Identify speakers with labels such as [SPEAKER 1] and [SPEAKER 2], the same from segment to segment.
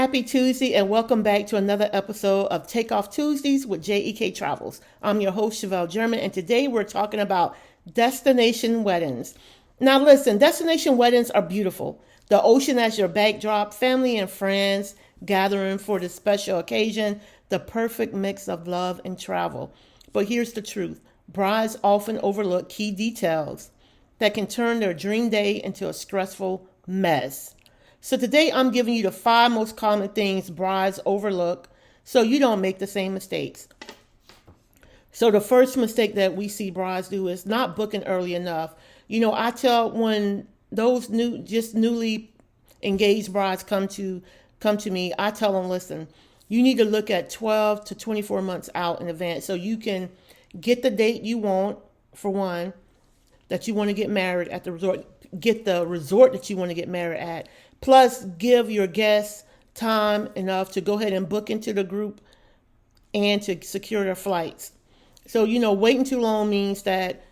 [SPEAKER 1] Happy Tuesday and welcome back to another episode of Takeoff Tuesdays with JEK Travels. I'm your host, Chevelle German, and today we're talking about destination weddings. Now listen, destination weddings are beautiful. The ocean as your backdrop, family and friends gathering for this special occasion, the perfect mix of love and travel. But here's the truth. Brides often overlook key details that can turn their dream day into a stressful mess. So today I'm giving you the 5 most common things brides overlook so you don't make the same mistakes. So the first mistake that we see brides do is not booking early enough. I tell when those newly engaged brides come to me, I tell them, listen, you need to look at 12 to 24 months out in advance so you can get the date you want, for one, that you want to get married at the resort, get the resort that you want to get married at. Plus, give your guests time enough to go ahead and book into the group and to secure their flights. So, waiting too long means that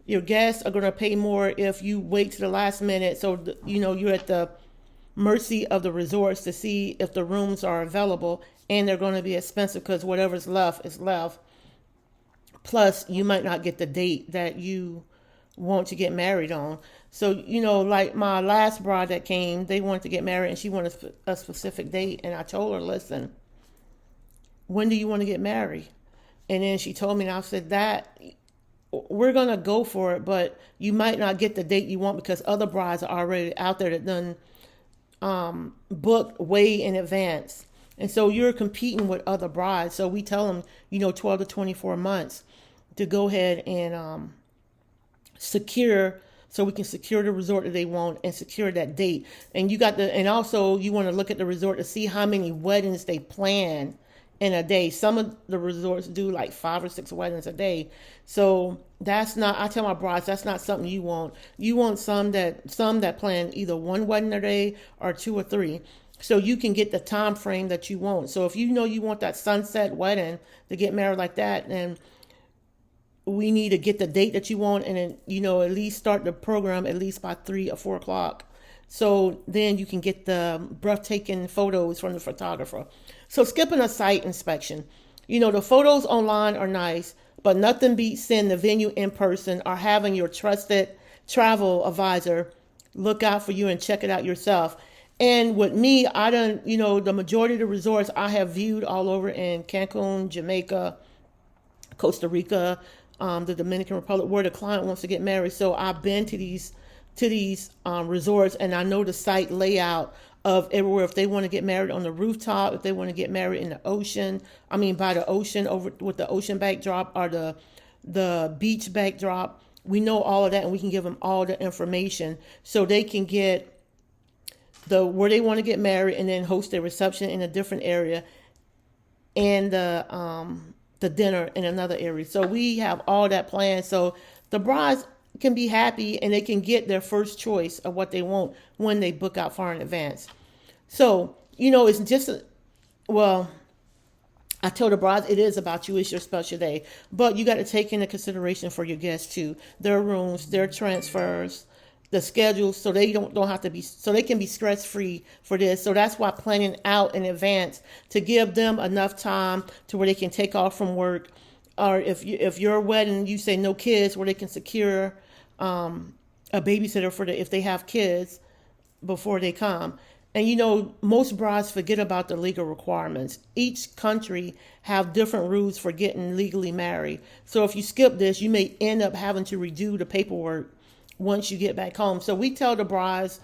[SPEAKER 1] your guests are going to pay more if you wait to the last minute. So, you're at the mercy of the resorts to see if the rooms are available, and they're going to be expensive because whatever's left is left. Plus, you might not get the date that you want to get married on. So, like my last bride that came, they wanted to get married and she wanted a specific date. And I told her, listen, when do you want to get married? And then she told me, and I said, that we're going to go for it, but you might not get the date you want because other brides are already out there that done booked way in advance. And so you're competing with other brides. So we tell them, 12 to 24 months to go ahead and secure, so we can secure the resort that they want and secure that date. And and also you want to look at the resort to see how many weddings they plan in a day. Some of the resorts do like 5 or 6 weddings a day. So I tell my brides, that's not something you want. You want some that plan either 1 wedding a day or 2 or 3. So you can get the time frame that you want. So if you want that sunset wedding to get married like that, then we need to get the date that you want and then, at least start the program at least by 3 or 4 o'clock. So then you can get the breathtaking photos from the photographer. So skipping a site inspection. The photos online are nice, but nothing beats seeing the venue in person or having your trusted travel advisor look out for you and check it out yourself. And with me, the majority of the resorts I have viewed all over in Cancun, Jamaica, Costa Rica, the Dominican Republic, where the client wants to get married. So I've been to these resorts, and I know the site layout of everywhere. If they want to get married on the rooftop, if they want to get married in the ocean, by the ocean over with the ocean backdrop or the beach backdrop, we know all of that, and we can give them all the information so they can get where they want to get married and then host their reception in a different area, and the dinner in another area. So we have all that planned. So the brides can be happy and they can get their first choice of what they want when they book out far in advance. So, it's just, I told the brides it is about you. It's your special day. But you got to take into consideration for your guests too. Their rooms, their transfers, the schedule, so they don't have to be, so they can be stress free for this. So that's why planning out in advance to give them enough time to where they can take off from work, or if your wedding you say no kids, where they can secure a babysitter if they have kids before they come. And most brides forget about the legal requirements. Each country have different rules for getting legally married. So if you skip this, you may end up having to redo the paperwork once you get back home. So we tell the brides,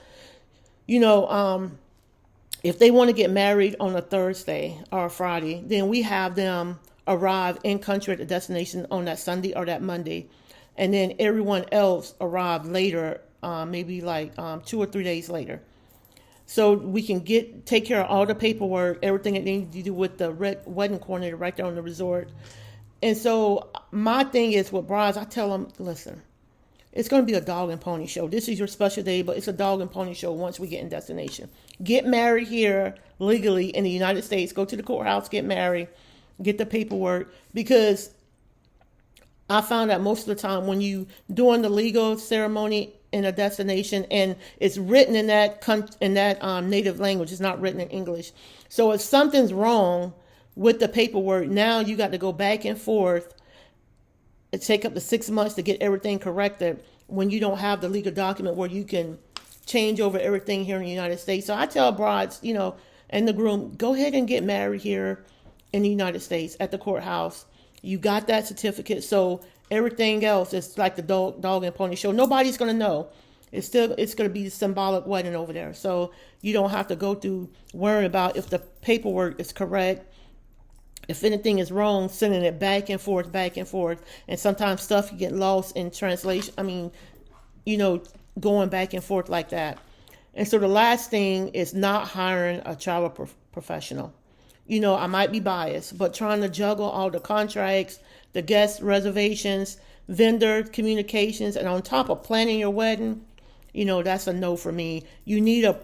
[SPEAKER 1] if they want to get married on a Thursday or a Friday, then we have them arrive in country at the destination on that Sunday or that Monday. And then everyone else arrive later, maybe like 2 or 3 days later. So we can take care of all the paperwork, everything that they need to do with the wedding coordinator right there on the resort. And so my thing is with brides, I tell them, listen, it's going to be a dog and pony show. This is your special day, but it's a dog and pony show once we get in destination. Get married here legally in the United States. Go to the courthouse, get married, get the paperwork. Because I found out most of the time when you doing the legal ceremony in a destination and it's written in that native language. It's not written in English. So if something's wrong with the paperwork, now you got to go back and forth. It take up to 6 months to get everything corrected when you don't have the legal document where you can change over everything here in the United States. So I tell brides, and the groom, go ahead and get married here in the United States at the courthouse. You got that certificate, so everything else is like the dog and pony show. Nobody's going to know. It's going to be a symbolic wedding over there. So you don't have to go through worrying about if the paperwork is correct. If anything is wrong, sending it back and forth. And sometimes stuff you get lost in translation. Going back and forth like that. And so the last thing is not hiring a travel professional. I might be biased, but trying to juggle all the contracts, the guest reservations, vendor communications, and on top of planning your wedding, that's a no for me. You need a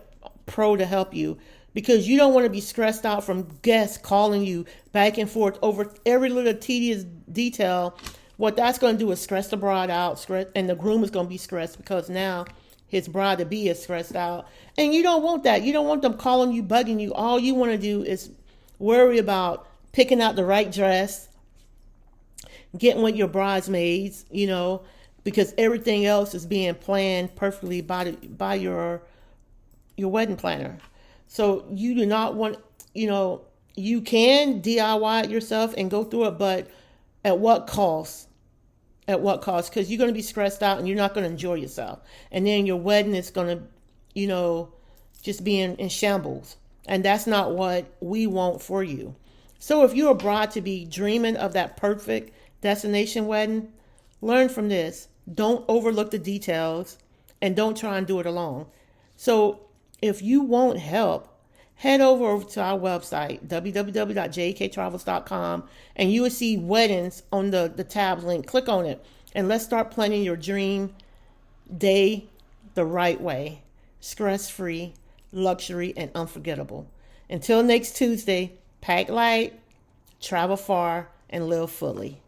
[SPEAKER 1] pro to help you because you don't want to be stressed out from guests calling you back and forth over every little tedious detail. What that's going to do is stress the bride out, and the groom is going to be stressed because now his bride-to-be is stressed out. And you don't want that. You don't want them calling you, bugging you. All you want to do is worry about picking out the right dress, getting with your bridesmaids, because everything else is being planned perfectly by your wedding planner. So you do not want, you can DIY it yourself and go through it, but at what cost? At what cost? Because you're going to be stressed out and you're not going to enjoy yourself. And then your wedding is going to, just be in shambles. And that's not what we want for you. So if you're a bride to be dreaming of that perfect destination wedding, learn from this. Don't overlook the details and don't try and do it alone. So if you want help, head over to our website, www.jektravels.com, and you will see weddings on the tab link. Click on it and let's start planning your dream day the right way. Stress-free, luxury, and unforgettable. Until next Tuesday, pack light, travel far, and live fully.